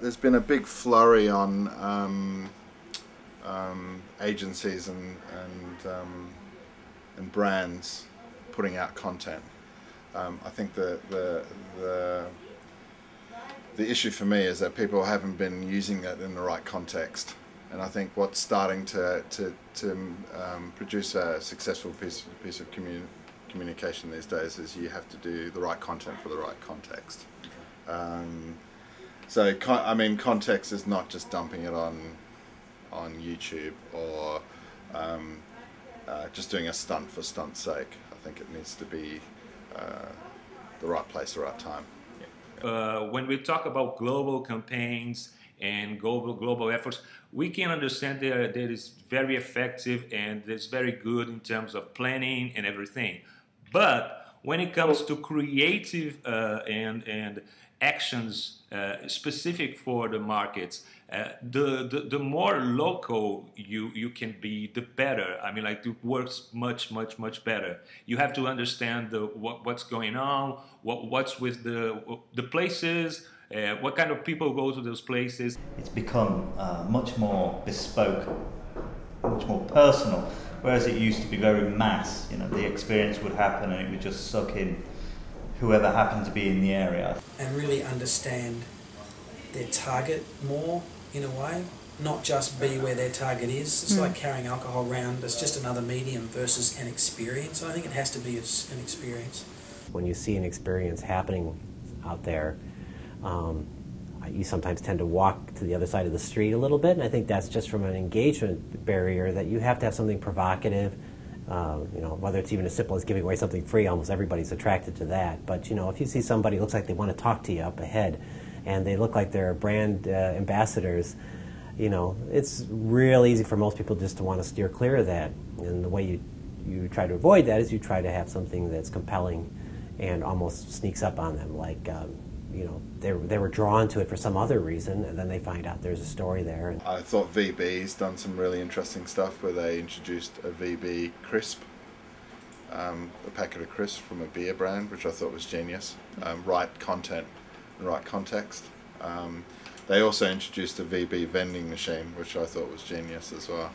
there's been a big flurry on agencies and brands putting out content. I think the issue for me is that people haven't been using that in the right context, and I think what's starting to produce a successful piece of communication these days is you have to do the right content for the right context. So I mean, context is not just dumping it on YouTube or just doing a stunt for stunt's sake. I think it needs to be the right place, the right time. When we talk about global campaigns and global efforts, we can understand that it is very effective and it's very good in terms of planning and everything. But when it comes to creative and actions specific for the markets, the more local you can be, the better. I mean, like, it works much better. You have to understand what's going on, what's with the places, what kind of people go to those places. It's become much more bespoke, much more personal, whereas it used to be very mass. You know, the experience would happen and it would just suck in whoever happened to be in the area. And really understand their target more, in a way, not just be where their target is. It's like carrying alcohol around. It's just another medium versus an experience. I think it has to be an experience. When you see an experience happening out there, you sometimes tend to walk to the other side of the street a little bit, and I think that's just from an engagement barrier, that you have to have something provocative. You know, whether it's even as simple as giving away something free, almost everybody's attracted to that. But you know, if you see somebody who looks like they want to talk to you up ahead, and they look like they're brand ambassadors, you know, it's real easy for most people just to want to steer clear of that. And the way you try to avoid that is you try to have something that's compelling and almost sneaks up on them, like you know, they were drawn to it for some other reason, and then they find out there's a story there. I thought VB's done some really interesting stuff where they introduced a VB crisp, a packet of crisps from a beer brand, which I thought was genius. Right content and right context. They also introduced a VB vending machine, which I thought was genius as well.